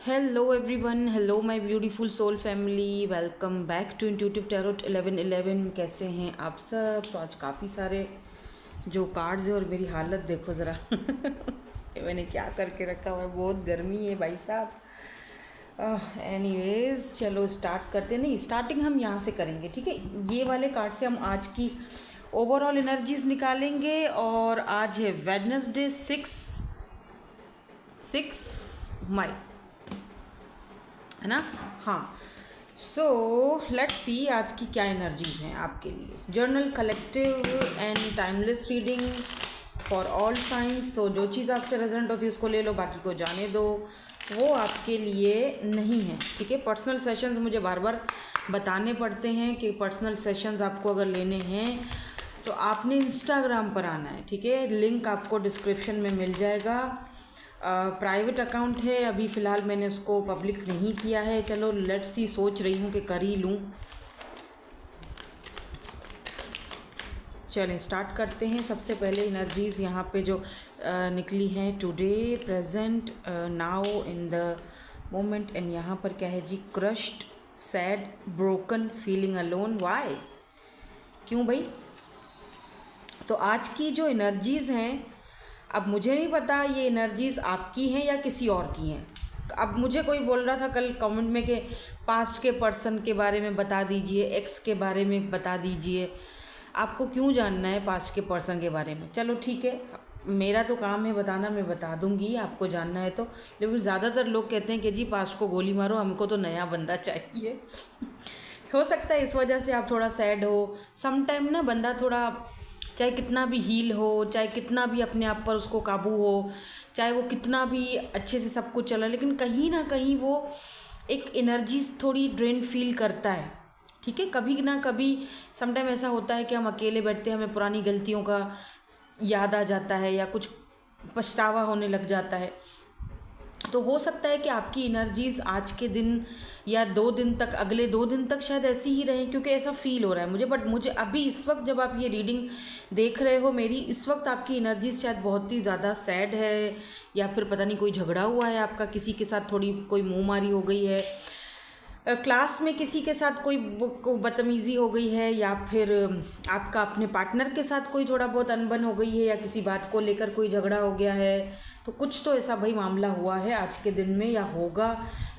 Hello everyone, hello my beautiful soul family, welcome back to intuitive tarot 1111। कैसे हैं आप सब? तो आज काफ़ी सारे जो कार्ड्स हैं और मेरी हालत देखो ज़रा मैंने क्या करके रखा हुआ है, बहुत गर्मी है भाई साहब। एनीवेज चलो स्टार्ट करते। नहीं, स्टार्टिंग हम यहाँ से करेंगे, ठीक है। ये वाले कार्ड से हम आज की ओवरऑल एनर्जीज निकालेंगे और आज है वेडनेसडे 6 मई, है ना। हाँ, सो लेट्स सी आज की क्या एनर्जीज हैं आपके लिए। General collective and timeless reading for all signs. So जो चीज़ आपसे रेजोनेट होती है उसको ले लो, बाकी को जाने दो, वो आपके लिए नहीं है, ठीक है। पर्सनल सेशंस मुझे बार बार बताने पड़ते हैं कि पर्सनल सेशंस आपको अगर लेने हैं तो आपने इंस्टाग्राम पर आना है, ठीक है। लिंक आपको डिस्क्रिप्शन में मिल जाएगा। प्राइवेट अकाउंट है, अभी फ़िलहाल मैंने उसको पब्लिक नहीं किया है। चलो लेट्स सी, सोच रही हूँ कि कर ही लूँ। चलें स्टार्ट करते हैं। सबसे पहले एनर्जीज़ यहाँ पे जो निकली हैं, today, present, now, in the moment. And यहाँ पर क्या है जी? Crushed, sad, broken, feeling alone. Why? क्यों भाई? तो आज की जो एनर्जीज़ हैं, अब मुझे नहीं पता ये एनर्जीज़ आपकी हैं या किसी और की हैं। अब मुझे कोई बोल रहा था कल कमेंट में कि पास्ट के पर्सन के बारे में बता दीजिए, एक्स के बारे में बता दीजिए। आपको क्यों जानना है पास्ट के पर्सन के बारे में? चलो ठीक है, मेरा तो काम है बताना, मैं बता दूंगी आपको जानना है तो। लेकिन ज़्यादातर लोग कहते हैं कि जी पास्ट को गोली मारो, हमको तो नया बंदा चाहिए हो सकता है इस वजह से आप थोड़ा सैड हो। सम टाइम ना बंदा थोड़ा, चाहे कितना भी हील हो, चाहे कितना भी अपने आप पर उसको काबू हो, चाहे वो कितना भी अच्छे से सब कुछ चला, लेकिन कहीं ना कहीं वो एक एनर्जी थोड़ी ड्रेन फील करता है, ठीक है। कभी ना कभी समटाइम ऐसा होता है कि हम अकेले बैठते हैं, हमें पुरानी गलतियों का याद आ जाता है या कुछ पछतावा होने लग जाता है। तो हो सकता है कि आपकी एनर्जीज़ आज के दिन या 2 दिन तक, अगले 2 दिन तक शायद ऐसी ही रहें, क्योंकि ऐसा फील हो रहा है मुझे। बट मुझे अभी इस वक्त जब आप ये रीडिंग देख रहे हो मेरी, इस वक्त आपकी एनर्जीज़ शायद बहुत ही ज़्यादा सैड है, या फिर पता नहीं कोई झगड़ा हुआ है आपका किसी के साथ, थोड़ी कोई मुँहमारी हो गई है, क्लास में किसी के साथ कोई बदतमीज़ी हो गई है, या फिर आपका अपने पार्टनर के साथ कोई थोड़ा बहुत अनबन हो गई है, या किसी बात को लेकर कोई झगड़ा हो गया है। तो कुछ तो ऐसा भाई मामला हुआ है आज के दिन में, या होगा,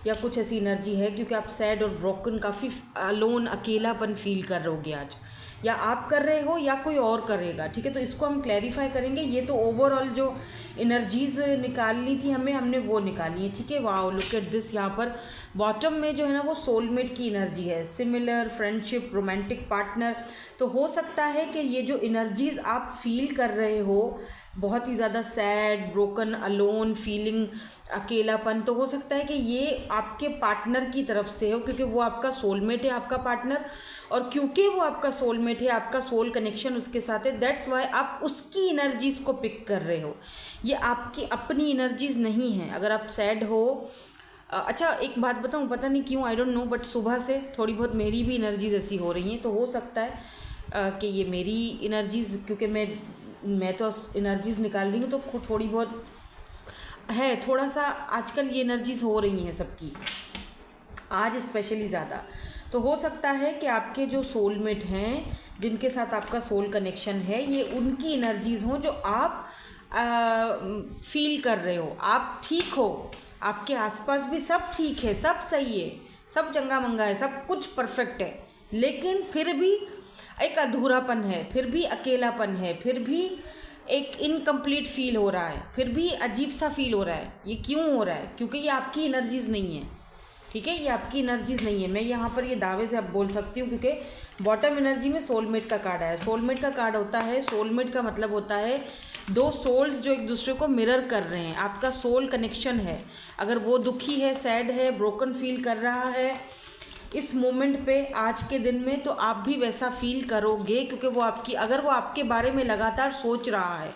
या कुछ ऐसी एनर्जी है, क्योंकि आप सैड और ब्रोकन, काफ़ी अलोन, अकेलापन फील कर रहे होगे आज, या आप कर रहे हो या कोई और करेगा, ठीक है। तो इसको हम क्लैरिफाई करेंगे। ये तो ओवरऑल जो एनर्जीज़ निकालनी थी हमें, हमने वो निकाली है, ठीक है। Wow, look at this. यहाँ पर बॉटम में जो है ना वो सोलमेट की एनर्जी है, सिमिलर, फ्रेंडशिप, रोमांटिक पार्टनर। तो हो सकता है कि ये जो एनर्जीज़ आप फील कर रहे हो, बहुत ही ज़्यादा सैड, ब्रोकन, अलोन फीलिंग, अकेलापन, तो हो सकता है कि ये आपके पार्टनर की तरफ से हो, क्योंकि वो आपका सोलमेट है, आपका पार्टनर। और क्योंकि वो आपका सोलमेट है, आपका सोल कनेक्शन उसके साथ है, दैट्स वाई आप उसकी एनर्जीज़ को पिक कर रहे हो। ये आपकी अपनी एनर्जीज़ नहीं है। अगर आप सैड हो, अच्छा एक बात बताऊँ, पता नहीं क्यों, आई डोंट नो, बट सुबह से थोड़ी बहुत मेरी भी एनर्जीज ऐसी हो रही हैं। तो हो सकता है कि ये मेरी एनर्जीज़, क्योंकि मैं तो एनर्जीज़ निकाल रही हूँ, तो थोड़ी बहुत है, थोड़ा सा आजकल ये एनर्जीज़ हो रही हैं सबकी, आज स्पेशली ज़्यादा। तो हो सकता है कि आपके जो सोलमेट हैं, जिनके साथ आपका सोल कनेक्शन है, ये उनकी एनर्जीज़ हों जो आप फील कर रहे हो। आप ठीक हो, आपके आसपास भी सब ठीक है, सब सही है, सब चंगा मंगा है, सब कुछ परफेक्ट है, लेकिन फिर भी एक अधूरापन है, फिर भी अकेलापन है, फिर भी एक इनकम्प्लीट फील हो रहा है, फिर भी अजीब सा फील हो रहा है। ये क्यों हो रहा है? क्योंकि ये आपकी एनर्जीज़ नहीं है, ठीक है। ये आपकी एनर्जीज़ नहीं है। मैं यहाँ पर ये दावे से अब बोल सकती हूँ, क्योंकि बॉटम एनर्जी में सोलमेट का कार्ड आया। सोलमेट का कार्ड होता है, सोलमेट का मतलब होता है दो सोल्स जो एक दूसरे को मिरर कर रहे हैं। आपका सोल कनेक्शन है, अगर वो दुखी है, सैड है, ब्रोकन फील कर रहा है इस मोमेंट पे, आज के दिन में, तो आप भी वैसा फील करोगे, क्योंकि वो आपकी, अगर वो आपके बारे में लगातार सोच रहा है,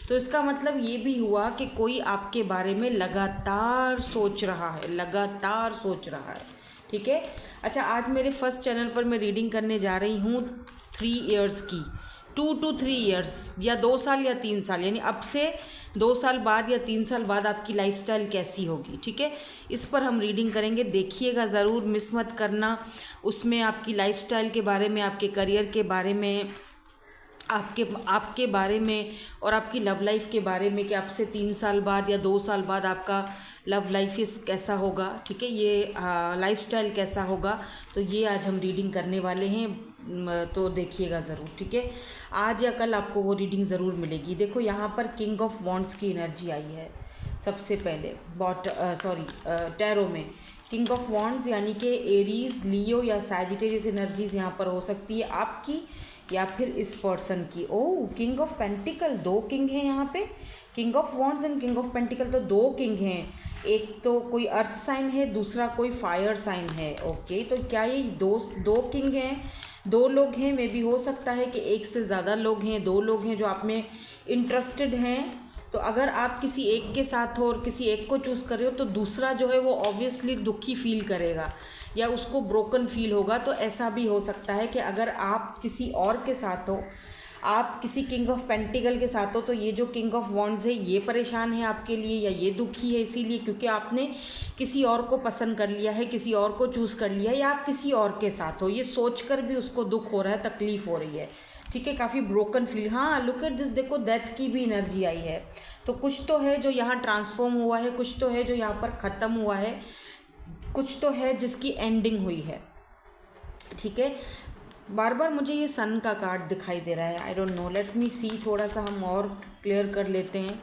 तो इसका मतलब ये भी हुआ कि कोई आपके बारे में लगातार सोच रहा है, लगातार सोच रहा है, ठीक है। अच्छा, आज मेरे फर्स्ट चैनल पर मैं रीडिंग करने जा रही हूँ 3 इयर्स की, 2 to 3 ईयर्स या 2 साल या 3 साल, यानी अब से 2 साल बाद या 3 साल बाद आपकी लाइफस्टाइल कैसी होगी, ठीक है। इस पर हम रीडिंग करेंगे, देखिएगा ज़रूर, मिस मत करना। उसमें आपकी लाइफस्टाइल के बारे में, आपके करियर के बारे में, आपके बारे में और आपकी लव लाइफ के बारे में कि आपसे 3 साल बाद या 2 साल बाद आपका लव लाइफ इस कैसा होगा, ठीक है, ये लाइफस्टाइल कैसा होगा। तो ये आज हम रीडिंग करने वाले हैं, तो देखिएगा ज़रूर, ठीक है। आज या कल आपको वो रीडिंग ज़रूर मिलेगी। देखो यहाँ पर किंग ऑफ वॉन्ड्स की एनर्जी आई है सबसे पहले टैरो में। किंग ऑफ वॉन्ड्स यानी कि एरीज, लियो या सैजिटेरियस एनर्जीज यहाँ पर हो सकती है आपकी या फिर इस पर्सन की। ओह, किंग ऑफ पेंटिकल, 2 किंग हैं यहाँ पे। King of wands and king of pentacle, तो 2 किंग हैं। एक तो कोई अर्थ साइन है, दूसरा कोई फायर साइन है। ओके, तो क्या ये दो किंग हैं, 2 लोग हैं? मे बी हो सकता है कि एक से ज़्यादा लोग हैं, 2 लोग हैं जो आप में इंटरेस्टेड हैं। तो अगर आप किसी एक के साथ हो और किसी एक को चूज़ कर रहे हो तो दूसरा जो है वो ऑब्वियसली दुखी फील करेगा या उसको ब्रोकन फील होगा। तो ऐसा भी हो सकता है कि अगर आप किसी और के साथ हो, आप किसी किंग ऑफ पेंटिकल के साथ हो, तो ये जो किंग ऑफ वॉन्ड्स है ये परेशान है आपके लिए या ये दुखी है इसीलिए क्योंकि आपने किसी और को पसंद कर लिया है, किसी और को चूज़ कर लिया है या आप किसी और के साथ हो। ये सोचकर भी उसको दुख हो रहा है, तकलीफ़ हो रही है, ठीक है, काफ़ी ब्रोकन फील। हाँ, लुक एट दिस, देखो डेथ की भी एनर्जी आई है। तो कुछ तो है जो यहाँ ट्रांसफॉर्म हुआ है, कुछ तो है जो यहाँ पर ख़त्म हुआ है, कुछ तो है जिसकी एंडिंग हुई है, ठीक है। बार बार मुझे ये सन का कार्ड दिखाई दे रहा है, I don't know, let me see, थोड़ा सा हम और क्लियर कर लेते हैं,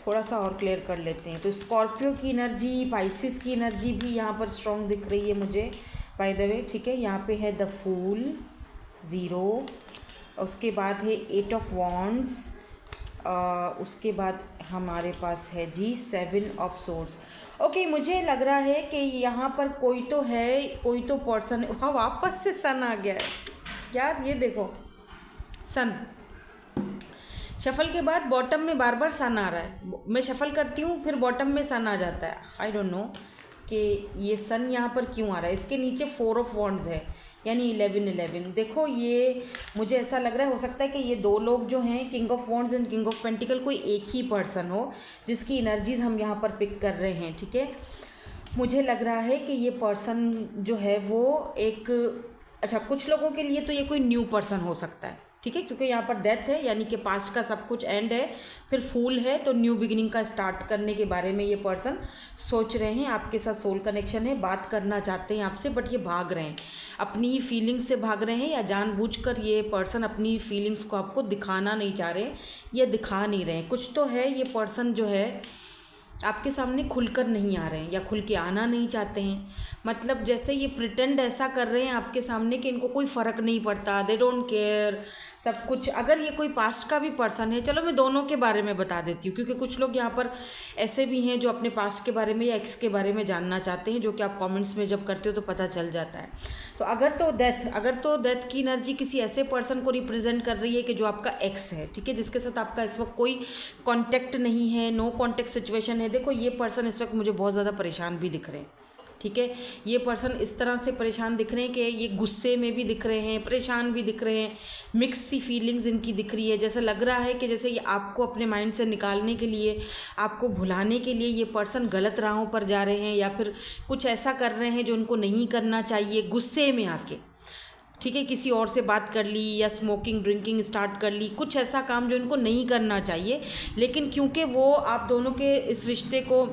थोड़ा सा और क्लियर कर लेते हैं। तो स्कॉर्पियो की एनर्जी, पाइसिस की एनर्जी भी यहाँ पर स्ट्रॉन्ग दिख रही है मुझे, बाय द वे, ठीक है। यहाँ पे है द फूल, 0, उसके बाद है 8 ऑफ वॉन्ड्स, उसके बाद हमारे पास है जी 7 ऑफ सोर्ड्स। ओके, मुझे लग रहा है कि यहाँ पर कोई तो है, कोई तो पर्सन है। हाँ, वापस से सन आ गया है यार, ये देखो सन, शफल के बाद बॉटम में बार बार सन आ रहा है। मैं शफल करती हूँ फिर बॉटम में सन आ जाता है। आई डोंट नो कि ये सन यहाँ पर क्यों आ रहा है। इसके नीचे 4 ऑफ वॉन्ड्स है यानी 11। देखो, ये मुझे ऐसा लग रहा है, हो सकता है कि ये 2 लोग जो हैं, king of wands and king of pentacle, कोई एक ही पर्सन हो जिसकी एनर्जीज हम यहाँ पर पिक कर रहे हैं, ठीक है। मुझे लग रहा है कि ये पर्सन जो है वो एक, अच्छा, कुछ लोगों के लिए तो ये कोई न्यू पर्सन हो सकता है, ठीक है, क्योंकि यहाँ पर डेथ है यानी कि पास्ट का सब कुछ एंड है, फिर फूल है, तो न्यू बिगिनिंग का स्टार्ट करने के बारे में ये पर्सन सोच रहे हैं। आपके साथ सोल कनेक्शन है, बात करना चाहते हैं आपसे, बट ये भाग रहे हैं, अपनी फीलिंग्स से भाग रहे हैं या जानबूझकर ये पर्सन अपनी फीलिंग्स को आपको दिखाना नहीं चाह रहे या दिखा नहीं रहे हैं। कुछ तो है, ये पर्सन जो है आपके सामने खुलकर नहीं आ रहे हैं या खुल के आना नहीं चाहते हैं। मतलब जैसे ये प्रिटेंड ऐसा कर रहे हैं आपके सामने कि इनको कोई फ़र्क नहीं पड़ता, दे डोंट केयर सब कुछ। अगर ये कोई पास्ट का भी पर्सन है, चलो मैं दोनों के बारे में बता देती हूँ क्योंकि कुछ लोग यहाँ पर ऐसे भी हैं जो अपने पास्ट के बारे में या एक्स के बारे में जानना चाहते हैं, जो कि आप कमेंट्स में जब करते हो तो पता चल जाता है। तो अगर तो डेथ की एनर्जी किसी ऐसे पर्सन को रिप्रेजेंट कर रही है कि जो आपका एक्स है, ठीक है, जिसके साथ आपका इस वक्त कोई कॉन्टैक्ट नहीं है, नो कॉन्टैक्ट सिचुएशन है। देखो, ये पर्सन इस वक्त मुझे बहुत ज़्यादा परेशान भी दिख रहे हैं, ठीक है। ये पर्सन इस तरह से परेशान दिख रहे हैं कि ये गुस्से में भी दिख रहे हैं, परेशान भी दिख रहे हैं, मिक्स सी फीलिंग्स इनकी दिख रही है। जैसा लग रहा है कि जैसे ये आपको अपने माइंड से निकालने के लिए, आपको भुलाने के लिए ये पर्सन गलत राहों पर जा रहे हैं या फिर कुछ ऐसा कर रहे हैं जो उनको नहीं करना चाहिए, गुस्से में आके, ठीक है, किसी और से बात कर ली या स्मोकिंग ड्रिंकिंग स्टार्ट कर ली, कुछ ऐसा काम जो इनको नहीं करना चाहिए। लेकिन क्योंकि वो आप दोनों के इस रिश्ते को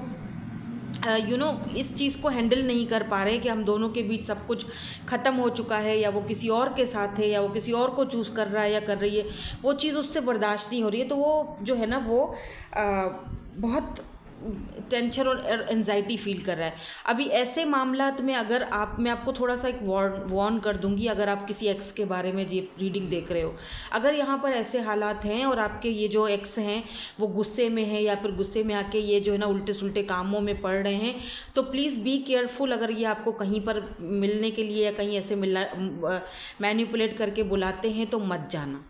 इस चीज़ को हैंडल नहीं कर पा रहे हैं कि हम दोनों के बीच सब कुछ ख़त्म हो चुका है या वो किसी और के साथ है या वो किसी और को चूज़ कर रहा है या कर रही है, वो चीज़ उससे बर्दाश्त नहीं हो रही है। तो वो जो है ना वो बहुत टेंशन और एंजाइटी फील कर रहा है। अभी ऐसे मामलात में अगर मैं आपको थोड़ा सा एक वार्न कर दूंगी, अगर आप किसी एक्स के बारे में ये रीडिंग देख रहे हो, अगर यहाँ पर ऐसे हालात हैं और आपके ये जो एक्स हैं वो गुस्से में है या फिर गुस्से में आके ये जो है ना उल्टे सुल्टे कामों में पड़ रहे हैं, तो प्लीज़ बी केयरफुल। अगर ये आपको कहीं पर मिलने के लिए या कहीं ऐसे मैनिपुलेट करके बुलाते हैं तो मत जाना,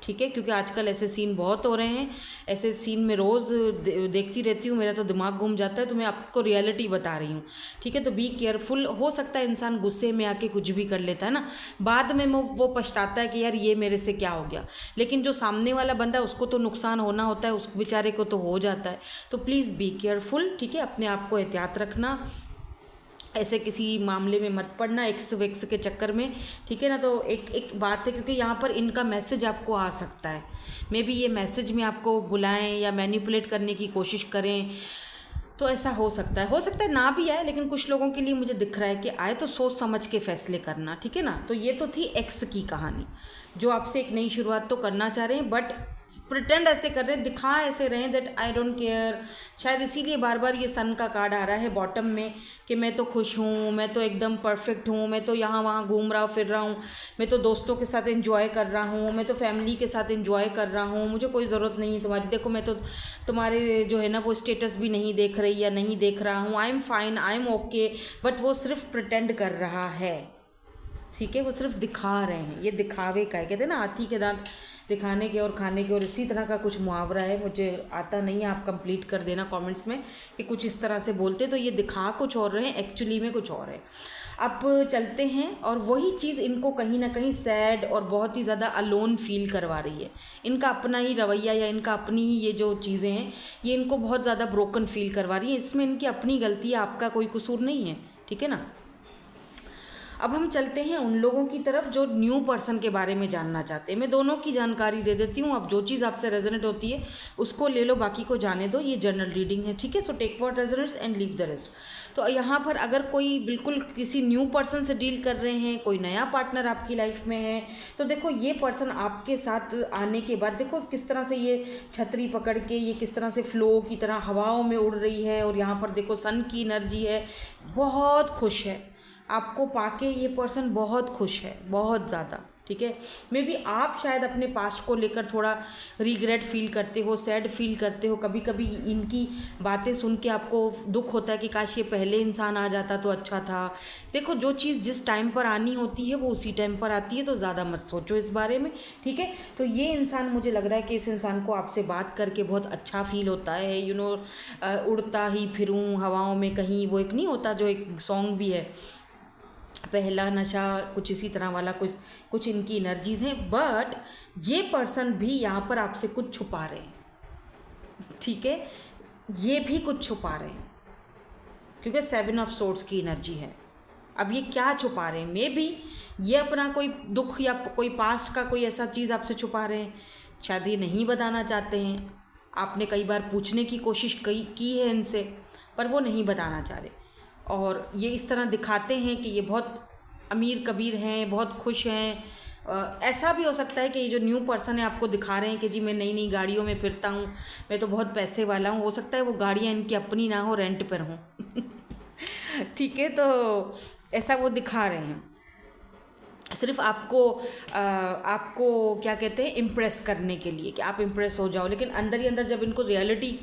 ठीक है, क्योंकि आजकल ऐसे सीन बहुत हो रहे हैं, ऐसे सीन में रोज़ देखती रहती हूँ, मेरा तो दिमाग घूम जाता है। तो मैं आपको रियलिटी बता रही हूँ, ठीक है। तो बी केयरफुल। हो सकता है इंसान गुस्से में आके कुछ भी कर लेता है ना, बाद में वो पछताता है कि यार ये मेरे से क्या हो गया, लेकिन जो सामने वाला बंदा उसको तो नुकसान होना होता है, उस बेचारे को तो हो जाता है। तो प्लीज़ बी केयरफुल, ठीक है। अपने आप को एहतियात रखना, ऐसे किसी मामले में मत पड़ना एक्स वेक्स के चक्कर में, ठीक है ना। तो एक बात है, क्योंकि यहाँ पर इनका मैसेज आपको आ सकता है, मे बी ये मैसेज में आपको बुलाएं या मैनिपुलेट करने की कोशिश करें, तो ऐसा हो सकता है ना भी आए, लेकिन कुछ लोगों के लिए मुझे दिख रहा है कि आए तो सोच समझ के फैसले करना, ठीक है ना। तो ये तो थी एक्स की कहानी, जो आपसे एक नई शुरुआत तो करना चाह रहे हैं, बट प्रिटेंड ऐसे कर रहे हैं, दिखा ऐसे रहे हैं दैट आई डोंट केयर। शायद इसीलिए बार बार ये सन का कार्ड आ रहा है बॉटम में कि मैं तो खुश हूँ, मैं तो एकदम परफेक्ट हूँ, मैं तो यहाँ वहाँ घूम रहा फिर रहा हूँ, मैं तो दोस्तों के साथ एंजॉय कर रहा हूँ, मैं तो फैमिली के साथ एंजॉय कर रहा हूँ, मुझे कोई ज़रूरत नहीं है तुम्हारी। देखो मैं तो तुम्हारे जो है ना वो स्टेटस भी नहीं देख रही या नहीं देख रहा हूँ, I am fine, I am okay. But वो सिर्फ प्रिटेंड कर रहा है, ठीक है। वो सिर्फ दिखा रहे हैं, ये दिखावे का है। कहते हैं ना हाथी के दांत दिखाने के और खाने के, और इसी तरह का कुछ मुहावरा है, मुझे आता नहीं है, आप कंप्लीट कर देना कमेंट्स में कि कुछ इस तरह से बोलते। तो ये दिखा कुछ और रहे हैं, एक्चुअली में कुछ और है। अब चलते हैं, और वही चीज़ इनको कहीं ना कहीं सैड और बहुत ही ज़्यादा अलोन फील करवा रही है। इनका अपना ही रवैया या इनका अपनी ही ये जो चीज़ें हैं, ये इनको बहुत ज़्यादा ब्रोकन फील करवा रही है। इसमें इनकी अपनी गलती है, आपका कोई कसूर नहीं है, ठीक है ना। अब हम चलते हैं उन लोगों की तरफ जो न्यू पर्सन के बारे में जानना चाहते हैं। मैं दोनों की जानकारी दे देती हूँ, अब जो चीज़ आपसे रेजोनेट होती है उसको ले लो, बाकी को जाने दो। ये जनरल रीडिंग है, ठीक है। So take what resonates and leave the rest. तो यहाँ पर अगर कोई बिल्कुल किसी न्यू पर्सन से डील कर रहे हैं, कोई नया पार्टनर आपकी लाइफ में है, तो देखो ये पर्सन आपके साथ आने के बाद देखो किस तरह से ये छतरी पकड़ के ये किस तरह से फ्लो की तरह हवाओं में उड़ रही है। और यहाँ पर देखो सन की एनर्जी है, बहुत खुश है, आपको पाके ये पर्सन बहुत खुश है, बहुत ज़्यादा, ठीक है। मे बी आप शायद अपने पास्ट को लेकर थोड़ा रिग्रेट फील करते हो, सैड फील करते हो, कभी कभी इनकी बातें सुन के आपको दुख होता है कि काश ये पहले इंसान आ जाता तो अच्छा था। देखो जो चीज़ जिस टाइम पर आनी होती है वो उसी टाइम पर आती है, तो ज़्यादा मत सोचो इस बारे में, ठीक है। तो ये इंसान, मुझे लग रहा है कि इस इंसान को आपसे बात करके बहुत अच्छा फील होता है। यू नो, उड़ता ही फिरूँ हवाओं में कहीं, वो एक नहीं होता जो एक सॉन्ग भी है, पहला नशा, कुछ इसी तरह वाला कुछ इनकी एनर्जीज़ हैं। बट ये पर्सन भी यहाँ पर आपसे कुछ छुपा रहे हैं, ठीक है। ये भी कुछ छुपा रहे हैं, क्योंकि 7 ऑफ सोर्ड्स की एनर्जी है। अब ये क्या छुपा रहे हैं, मे बी ये अपना कोई दुख या कोई पास्ट का कोई ऐसा चीज़ आपसे छुपा रहे हैं, शायद ये नहीं बताना चाहते हैं। आपने कई बार पूछने की कोशिश की है इनसे, पर वो नहीं बताना चाह रहे, और ये इस तरह दिखाते हैं कि ये बहुत अमीर कबीर हैं, बहुत खुश हैं। ऐसा भी हो सकता है कि ये जो न्यू पर्सन है आपको दिखा रहे हैं कि जी मैं नई नई गाड़ियों में फिरता हूँ, मैं तो बहुत पैसे वाला हूँ। हो सकता है वो गाड़ियाँ इनकी अपनी ना हो, रेंट पर हों ठीक है। तो ऐसा वो दिखा रहे हैं सिर्फ आपको क्या कहते हैं, इम्प्रेस करने के लिए, कि आप इम्प्रेस हो जाओ। लेकिन अंदर ही अंदर जब इनको रियलिटी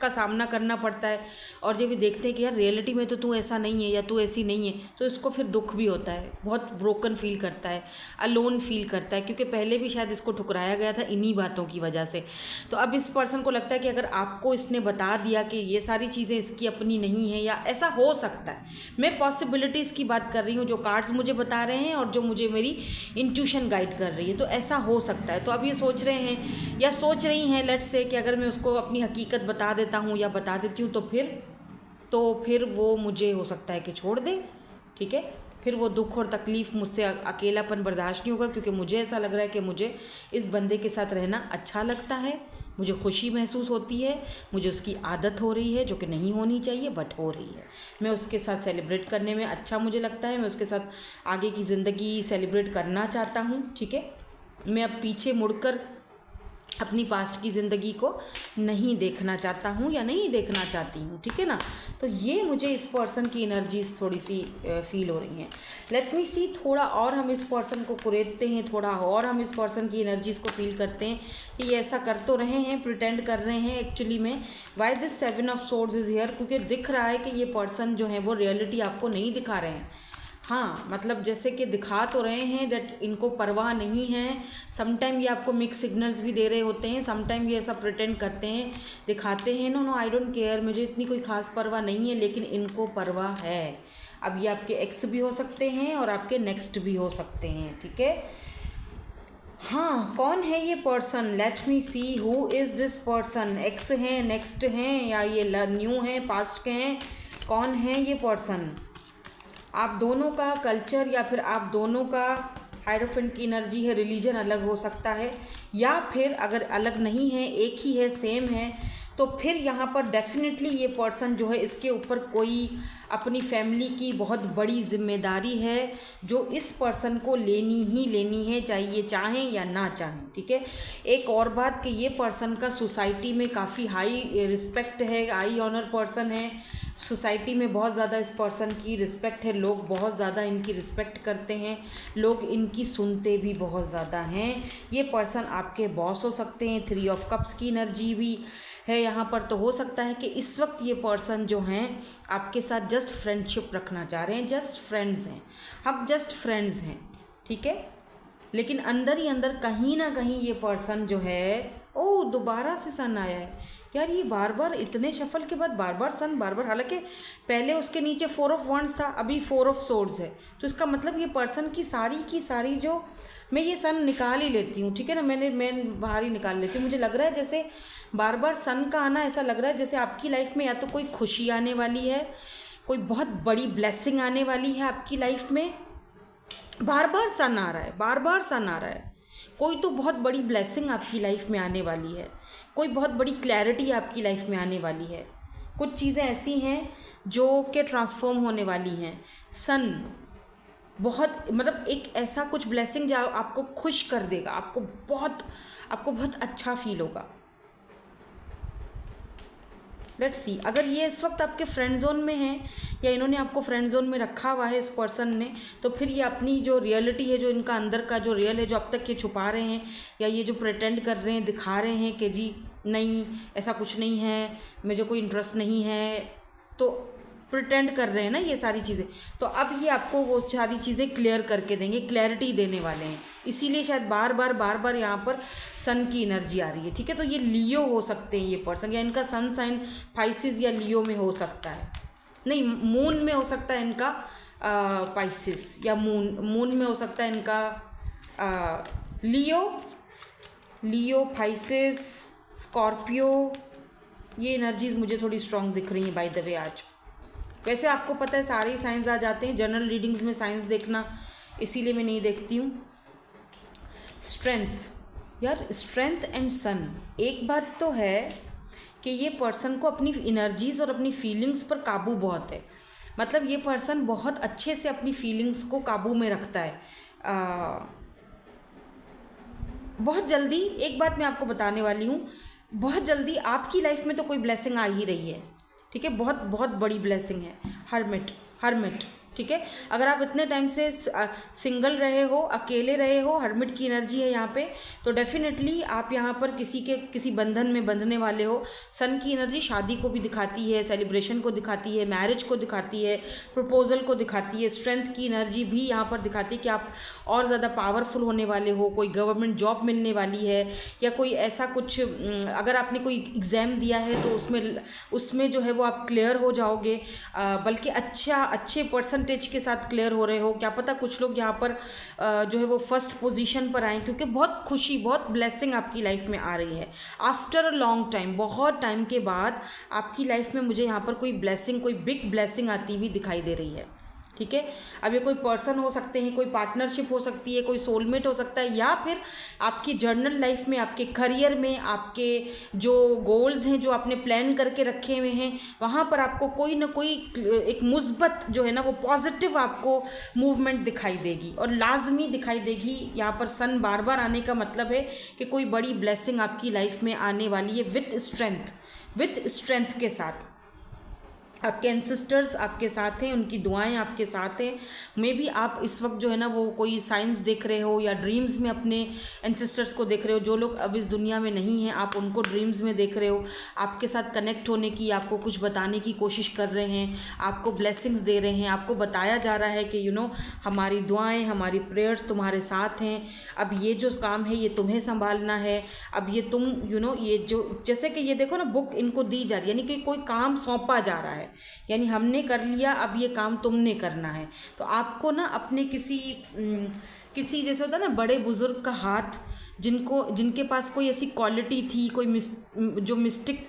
का सामना करना पड़ता है, और जब ये देखते हैं कि यार रियलिटी में तो तू ऐसा नहीं है या तू ऐसी नहीं है, तो इसको फिर दुख भी होता है, बहुत ब्रोकन फील करता है, अलोन फील करता है, क्योंकि पहले भी शायद इसको ठुकराया गया था इन्हीं बातों की वजह से। तो अब इस पर्सन को लगता है कि अगर आपको इसने बता दिया कि ये सारी चीज़ें इसकी अपनी नहीं है, या ऐसा हो सकता है, मैं पॉसिबिलिटीज़ की बात कर रही हूँ, जो कार्ड्स मुझे बता रहे हैं और जो मुझे मेरी इंट्यूशन गाइड कर रही है, तो ऐसा हो सकता है। तो अब ये सोच रहे हैं या सोच रही हैं, लेट्स से, कि अगर मैं उसको अपनी हकीकत बता देता हूँ या बता देती हूँ तो फिर वो मुझे हो सकता है कि छोड़ दे, ठीक है। फिर वो दुख और तकलीफ़, मुझसे अकेलापन बर्दाश्त नहीं होगा, क्योंकि मुझे ऐसा लग रहा है कि मुझे इस बंदे के साथ रहना अच्छा लगता है, मुझे खुशी महसूस होती है, मुझे उसकी आदत हो रही है, जो कि नहीं होनी चाहिए बट हो रही है। मैं उसके साथ सेलिब्रेट करने में अच्छा मुझे लगता है, मैं उसके साथ आगे की ज़िंदगी सेलिब्रेट करना चाहता हूँ, ठीक है। मैं अब पीछे मुड़कर अपनी पास्ट की ज़िंदगी को नहीं देखना चाहता हूँ या नहीं देखना चाहती हूँ, ठीक है ना। तो ये मुझे इस पर्सन की एनर्जीज थोड़ी सी फील हो रही हैं। लेट मी सी, थोड़ा और हम इस पर्सन को कुरेदते हैं, थोड़ा और हम इस पर्सन की एनर्जीज़ को फील करते हैं कि ये ऐसा कर तो रहे हैं, प्रिटेंड कर रहे हैं, एक्चुअली में why this 7 of swords is here, क्योंकि दिख रहा है कि ये पर्सन जो है वो रियलिटी आपको नहीं दिखा रहे हैं। हाँ, मतलब जैसे कि दिखा तो रहे हैं दैट इनको परवाह नहीं है। समटाइम ये आपको मिक्स सिग्नल्स भी दे रहे होते हैं, समटाइम ये ऐसा प्रिटेंड करते हैं, दिखाते हैं no no I don't care, मुझे इतनी कोई खास परवाह नहीं है, लेकिन इनको परवाह है। अब ये आपके एक्स भी हो सकते हैं और आपके नेक्स्ट भी हो सकते हैं, ठीक है। हाँ, कौन है ये person? Late me see who is this person. X हैं, नेक्स्ट हैं, या ये न्यू हैं, पास्ट के हैं? कौन है ये पर्सन? आप दोनों का कल्चर या फिर आप दोनों का हायरोफेंट की एनर्जी है, रिलीजन अलग हो सकता है, या फिर अगर अलग नहीं है, एक ही है, सेम है, तो फिर यहाँ पर डेफिनेटली ये पर्सन जो है इसके ऊपर कोई अपनी फैमिली की बहुत बड़ी जिम्मेदारी है जो इस पर्सन को लेनी ही लेनी है, चाहे ये चाहें या ना चाहें, ठीक है। एक और बात कि ये पर्सन का सोसाइटी में काफ़ी हाई रिस्पेक्ट है, हाई ऑनर पर्सन है, सोसाइटी में बहुत ज़्यादा इस पर्सन की रिस्पेक्ट है, लोग बहुत ज़्यादा इनकी रिस्पेक्ट करते हैं, लोग इनकी सुनते भी बहुत ज़्यादा हैं। ये पर्सन आपके बॉस हो सकते हैं। 3 ऑफ कप्स की एनर्जी भी है यहाँ पर, तो हो सकता है कि इस वक्त ये पर्सन जो हैं आपके साथ जस्ट फ्रेंडशिप रखना चाह रहे हैं, जस्ट फ्रेंड्स हैं, हम जस्ट फ्रेंड्स हैं, ठीक है। लेकिन अंदर ही अंदर कहीं ना कहीं ये पर्सन जो है, ओ दोबारा से सन आया है यार, ये बार बार इतने शफल के बाद बार बार सन, बार बार, हालांकि पहले उसके नीचे 4 ऑफ वंड्स था, अभी 4 ऑफ सोर्ड्स है, तो इसका मतलब ये पर्सन की सारी जो, मैं ये सन निकाल ही लेती हूँ, ठीक है ना, मैं बाहर ही निकाल लेती हूँ। मुझे लग रहा है जैसे बार बार सन का आना, ऐसा लग रहा है जैसे आपकी लाइफ में या तो कोई खुशी आने वाली है, कोई बहुत बड़ी ब्लेसिंग आने वाली है आपकी लाइफ में। बार बार सन आ रहा है, बार बार सन आ रहा है, कोई तो बहुत बड़ी ब्लेसिंग आपकी लाइफ में आने वाली है, कोई बहुत बड़ी क्लैरिटी आपकी लाइफ में आने वाली है, कुछ चीज़ें ऐसी हैं जो कि ट्रांसफॉर्म होने वाली हैं। सन बहुत, मतलब एक ऐसा कुछ ब्लेसिंग जो आपको खुश कर देगा, आपको बहुत अच्छा फील होगा। लेट्स सी, अगर ये इस वक्त आपके फ्रेंड जोन में हैं या इन्होंने आपको फ्रेंड जोन में रखा हुआ है इस पर्सन ने, तो फिर ये अपनी जो रियलिटी है, जो इनका अंदर का जो रियल है, जो अब तक ये छुपा रहे हैं या ये जो प्रिटेंड कर रहे हैं, दिखा रहे हैं कि जी नहीं ऐसा कुछ नहीं है, मुझे कोई इंटरेस्ट नहीं है, तो प्रिटेंड कर रहे हैं ना ये सारी चीज़ें, तो अब ये आपको वो सारी चीज़ें क्लियर करके देंगे, क्लैरिटी देने वाले हैं। इसीलिए शायद बार बार यहाँ पर सन की एनर्जी आ रही है, ठीक है। तो ये लियो हो सकते हैं ये पर्सन, या इनका सन साइन पाइसिस या लियो में हो सकता है, नहीं मून में हो सकता है इनका पाइसिस, या मून में हो सकता है इनका लियो पाइसिस, स्कॉर्पियो। ये एनर्जीज मुझे थोड़ी स्ट्रॉन्ग दिख रही हैं बाय द वे आज। वैसे आपको पता है सारे साइंस आ जाते हैं जनरल रीडिंग्स में, साइंस देखना इसीलिए मैं नहीं देखती हूँ। स्ट्रेंथ, यार स्ट्रेंथ एंड सन, एक बात तो है कि ये पर्सन को अपनी एनर्जीज और अपनी फीलिंग्स पर काबू बहुत है, मतलब ये पर्सन बहुत अच्छे से अपनी फीलिंग्स को काबू में रखता है। बहुत जल्दी, एक बात मैं आपको बताने वाली हूँ, बहुत जल्दी आपकी लाइफ में तो कोई ब्लेसिंग आ ही रही है, ठीक है, बहुत बड़ी ब्लेसिंग है। हर्मिट, ठीक है। अगर आप इतने टाइम से सिंगल रहे हो, अकेले रहे हो, हर्मिट की एनर्जी है यहाँ पे, तो डेफिनेटली आप यहाँ पर किसी बंधन में बंधने वाले हो। सन की एनर्जी शादी को भी दिखाती है, सेलिब्रेशन को दिखाती है, मैरिज को दिखाती है, प्रपोजल को दिखाती है। स्ट्रेंथ की एनर्जी भी यहाँ पर दिखाती है कि आप और ज़्यादा पावरफुल होने वाले हो, कोई गवर्नमेंट जॉब मिलने वाली है, या कोई ऐसा कुछ, अगर आपने कोई एग्ज़ाम दिया है तो उसमें जो है वो आप क्लियर हो जाओगे, बल्कि अच्छे परसेंटेज के साथ क्लियर हो रहे हो। क्या पता कुछ लोग यहाँ पर जो है वो फर्स्ट पोजीशन पर आए, क्योंकि बहुत खुशी, बहुत ब्लेसिंग आपकी लाइफ में आ रही है। आफ्टर अ लॉन्ग टाइम, बहुत टाइम के बाद आपकी लाइफ में मुझे यहाँ पर कोई ब्लेसिंग, कोई बिग ब्लेसिंग आती हुई दिखाई दे रही है, ठीक है। अब ये कोई पर्सन हो सकते हैं, कोई पार्टनरशिप हो सकती है, कोई सोलमेट हो सकता है, या फिर आपकी जर्नल लाइफ में, आपके करियर में, आपके जो गोल्स हैं जो आपने प्लान करके रखे हुए हैं, वहाँ पर आपको कोई ना कोई एक मुस्बत जो है ना वो पॉजिटिव आपको मूवमेंट दिखाई देगी, और लाजमी दिखाई देगी। यहाँ पर सन बार बार आने का मतलब है कि कोई बड़ी ब्लेसिंग आपकी लाइफ में आने वाली है, विथ स्ट्रेंथ के साथ। आपके एंसेस्टर्स आपके साथ हैं, उनकी दुआएं आपके साथ हैं। मे बी आप इस वक्त जो है ना वो कोई साइंस देख रहे हो या ड्रीम्स में अपने एंसेस्टर्स को देख रहे हो। जो लोग अब इस दुनिया में नहीं हैं आप उनको ड्रीम्स में देख रहे हो, आपके साथ कनेक्ट होने की, आपको कुछ बताने की कोशिश कर रहे हैं, आपको ब्लेसिंग्स दे रहे हैं, आपको बताया जा रहा है कि हमारी दुआएँ, हमारी प्रेयर्स तुम्हारे साथ हैं। अब ये जो काम है ये तुम्हें संभालना है। अब ये तुम ये जो जैसे कि ये देखो ना, बुक इनको दी जा रही है, यानी कि कोई काम सौंपा जा रहा है, यानी हमने कर लिया, अब ये काम तुमने करना है। तो आपको ना अपने किसी जैसे होता है ना बड़े बुजुर्ग का हाथ, जिनके पास कोई ऐसी क्वालिटी थी, कोई जो मिस्टिक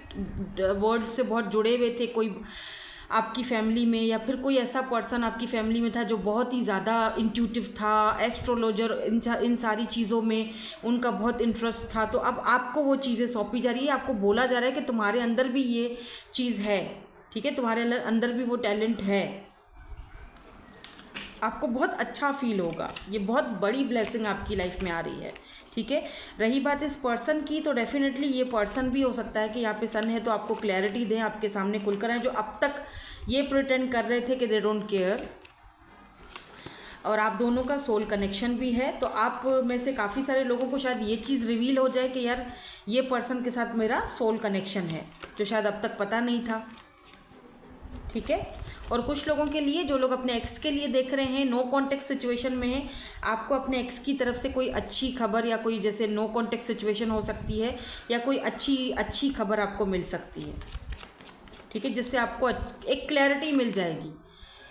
वर्ल्ड से बहुत जुड़े हुए थे, कोई आपकी फैमिली में, या फिर कोई ऐसा पर्सन आपकी फैमिली में था जो बहुत ही ज़्यादा इंट्यूटिव था, एस्ट्रोलॉजर, इन सारी चीज़ों में उनका बहुत इंटरेस्ट था। तो अब आपको वो चीज़ें सौंपी जा रही है, आपको बोला जा रहा है कि तुम्हारे अंदर भी ये चीज़ है, ठीक है, तुम्हारे अंदर भी वो टैलेंट है। आपको बहुत अच्छा फील होगा, ये बहुत बड़ी ब्लेसिंग आपकी लाइफ में आ रही है, ठीक है। रही बात इस पर्सन की, तो डेफिनेटली ये पर्सन भी हो सकता है कि यहाँ पे सन है तो आपको क्लैरिटी दें, आपके सामने खुलकर आए। जो अब तक ये प्रिटेंड कर रहे थे कि दे डोंट केयर, और आप दोनों का सोल कनेक्शन भी है, तो आप में से काफ़ी सारे लोगों को शायद ये चीज़ रिवील हो जाए कि यार ये पर्सन के साथ मेरा सोल कनेक्शन है, जो शायद अब तक पता नहीं था, ठीक है। और कुछ लोगों के लिए, जो लोग अपने एक्स के लिए देख रहे हैं, नो कॉन्टेक्ट सिचुएशन में हैं, आपको अपने एक्स की तरफ से कोई अच्छी खबर, या कोई जैसे नो कॉन्टेक्ट सिचुएशन हो सकती है, या कोई अच्छी खबर आपको मिल सकती है, ठीक है, जिससे आपको एक क्लैरिटी मिल जाएगी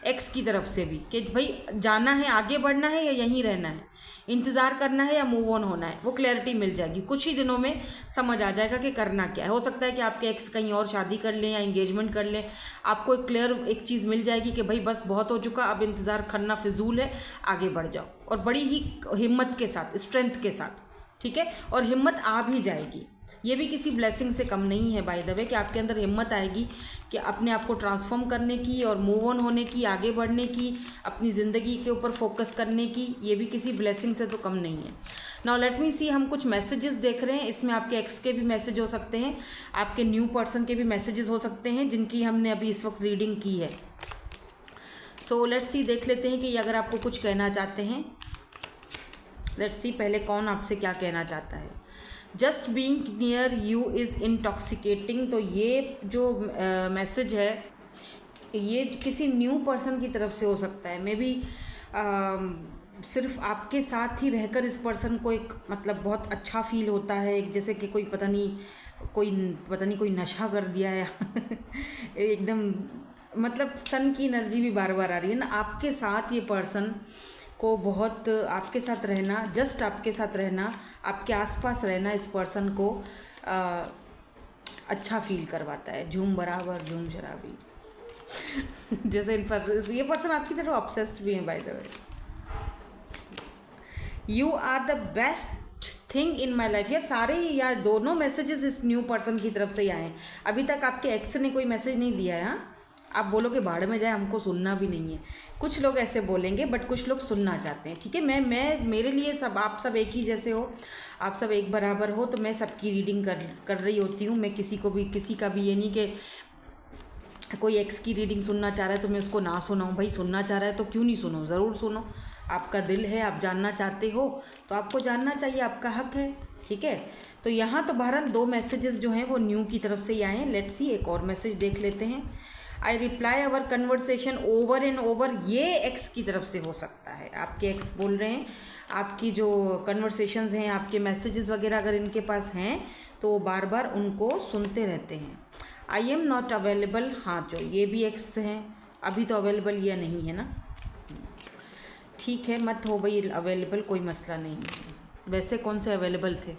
एक्स की तरफ से भी कि भाई जाना है, आगे बढ़ना है या यहीं रहना है, इंतज़ार करना है या मूव ऑन होना है। वो क्लैरिटी मिल जाएगी, कुछ ही दिनों में समझ आ जाएगा कि करना क्या है। हो सकता है कि आपके एक्स कहीं और शादी कर लें या इंगेजमेंट कर लें, आपको एक चीज़ मिल जाएगी कि भाई बस बहुत हो चुका, अब इंतज़ार करना फिजूल है, आगे बढ़ जाओ, और बड़ी ही हिम्मत के साथ, स्ट्रेंथ के साथ, ठीक है, और हिम्मत आ भी जाएगी। ये भी किसी ब्लेसिंग से कम नहीं है बाय द वे, कि आपके अंदर हिम्मत आएगी कि अपने आप को ट्रांसफॉर्म करने की और मूव ऑन होने की, आगे बढ़ने की, अपनी ज़िंदगी के ऊपर फोकस करने की। ये भी किसी ब्लेसिंग से तो कम नहीं है। नाउ लेट मी सी, हम कुछ मैसेजेस देख रहे हैं, इसमें आपके एक्स के भी मैसेज हो सकते हैं, आपके न्यू पर्सन के भी मैसेजेस हो सकते हैं, जिनकी हमने अभी इस वक्त रीडिंग की है। सो लेट्स सी, देख लेते हैं कि अगर आपको कुछ कहना चाहते हैं। लेट्स सी पहले कौन आपसे क्या कहना चाहता है। Just being near you is intoxicating. तो ये जो मैसेज है ये किसी न्यू पर्सन की तरफ से हो सकता है। मे बी सिर्फ आपके साथ ही रहकर इस पर्सन को एक मतलब बहुत अच्छा फील होता है, एक जैसे कि कोई पता नहीं कोई नशा कर दिया है एकदम मतलब सन की एनर्जी भी बार बार आ रही है ना आपके साथ। ये पर्सन को बहुत आपके साथ रहना, जस्ट आपके साथ रहना, आपके आसपास रहना इस पर्सन को अच्छा फील करवाता है। झूम बराबर झूम शराबी जैसे ये पर्सन आपकी तरफ ऑब्सेस्ड भी है by the way. You are the best thing in my life. यार सारे या दोनों मैसेजेस इस न्यू पर्सन की तरफ से ही आए हैं। अभी तक आपके एक्स ने कोई मैसेज नहीं दिया है। हाँ, आप बोलोगे भाड़ में जाए, हमको सुनना भी नहीं है। कुछ लोग ऐसे बोलेंगे बट कुछ लोग सुनना चाहते हैं। ठीक है, मैं मेरे लिए सब आप सब एक ही जैसे हो, आप सब एक बराबर हो, तो मैं सबकी रीडिंग कर रही होती हूँ। मैं किसी का भी ये नहीं कि कोई एक्स की रीडिंग सुनना चाह रहा है तो मैं उसको ना सुनाऊँ। भाई सुनना चाह रहा है तो क्यों नहीं सुनो, ज़रूर सुनो। आपका दिल है, आप जानना चाहते हो तो आपको जानना चाहिए, आपका हक है। ठीक है, तो यहाँ तो बहरहाल दो मैसेजेस जो हैं वो न्यू की तरफ से ही आए हैं। लेट्स सी एक और मैसेज देख लेते हैं। I reply our conversation over and over. ये एक्स की तरफ से हो सकता है। आपके एक्स बोल रहे हैं, आपकी जो कन्वर्सेशंस हैं, आपके मैसेजेस वगैरह अगर इनके पास हैं तो वो बार बार उनको सुनते रहते हैं। I am not available. हाँ, जो ये भी एक्स हैं, अभी तो अवेलेबल ये नहीं है ना। ठीक है, मत हो भाई अवेलेबल, कोई मसला नहीं है। वैसे कौन से अवेलेबल थे।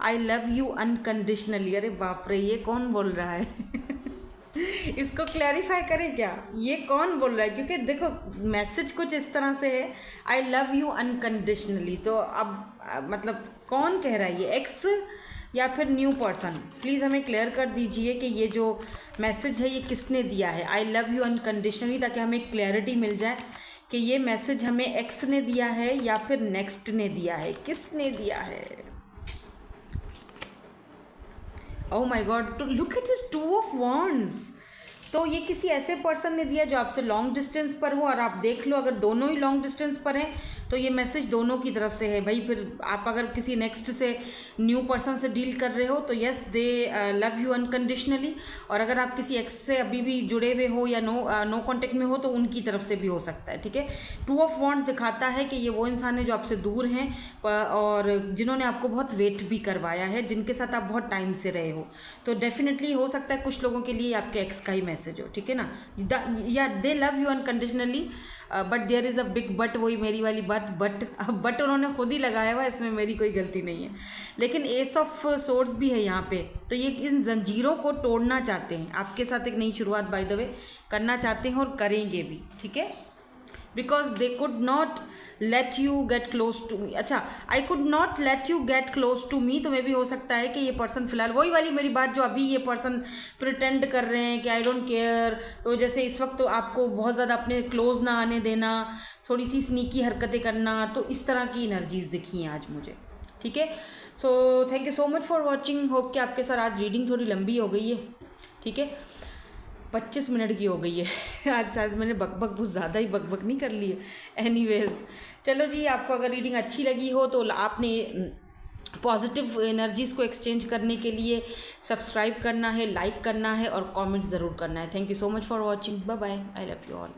आई लव यू अनकंडीशनली। अरे बाप रे, ये कौन बोल रहा है इसको क्लैरिफाई करें क्या, ये कौन बोल रहा है? क्योंकि देखो मैसेज कुछ इस तरह से है, आई लव यू अनकंडीशनली। तो अब मतलब कौन कह रहा है, ये एक्स या फिर न्यू पर्सन? प्लीज़ हमें क्लियर कर दीजिए कि ये जो मैसेज है ये किसने दिया है, आई लव यू अनकंडीशनली, ताकि हमें क्लैरिटी मिल जाए कि ये मैसेज हमें एक्स ने दिया है या फिर नेक्स्ट ने दिया है, किसने दिया है। Oh my god, to look at this 2 of wands. तो ये किसी ऐसे पर्सन ने दिया जो आपसे लॉन्ग डिस्टेंस पर हो, और आप देख लो अगर दोनों ही लॉन्ग डिस्टेंस पर हैं तो ये मैसेज दोनों की तरफ से है भाई। फिर आप अगर किसी नेक्स्ट से न्यू पर्सन से डील कर रहे हो तो yes they love you unconditionally, और अगर आप किसी एक्स से अभी भी जुड़े हुए हो या नो कांटेक्ट में हो तो उनकी तरफ से भी हो सकता है, ठीक है। टू ऑफ वॉन्ड्स दिखाता है कि ये वो इंसान है जो आपसे दूर हैं और जिन्होंने आपको बहुत वेट भी करवाया है, जिनके साथ आप बहुत टाइम से रहे हो। तो डेफिनेटली हो सकता है कुछ लोगों के लिए आपके एक्स का ही मैसेज हो, ठीक है ना, या they love you unconditionally but there is a big but, वही मेरी वाली बात, बट उन्होंने खुद ही लगाया हुआ, इसमें मेरी कोई गलती नहीं है। लेकिन एस ऑफ सोर्ड्स भी है यहाँ पे, तो ये इन जंजीरों को तोड़ना चाहते हैं, आपके साथ एक नई शुरुआत बाय द वे करना चाहते हैं और करेंगे भी, ठीक है। Because they could not let you get close to me. अच्छा, I could not let you get close to me, तो मे भी हो सकता है कि ये पर्सन फिलहाल वही वाली मेरी बात जो अभी ये पर्सन प्रिटेंड कर रहे हैं कि आई डोंट केयर, तो जैसे इस वक्त तो आपको बहुत ज़्यादा अपने क्लोज ना आने देना, थोड़ी सी स्नीकी हरकतें करना, तो इस तरह की एनर्जीज दिखी हैं आज मुझे, ठीक है। So thank you so much for watching. Hope कि आपके साथ आज रीडिंग थोड़ी लंबी हो गई है, ठीक है, 25 मिनट की हो गई है आज शायद मैंने बकबक बहुत ज़्यादा ही बकबक नहीं कर ली है। एनीवेज चलो जी, आपको अगर रीडिंग अच्छी लगी हो तो आपने पॉजिटिव एनर्जीज़ को एक्सचेंज करने के लिए सब्सक्राइब करना है, लाइक करना है और कमेंट ज़रूर करना है। Thank you so much for watching, bye bye, I love you all.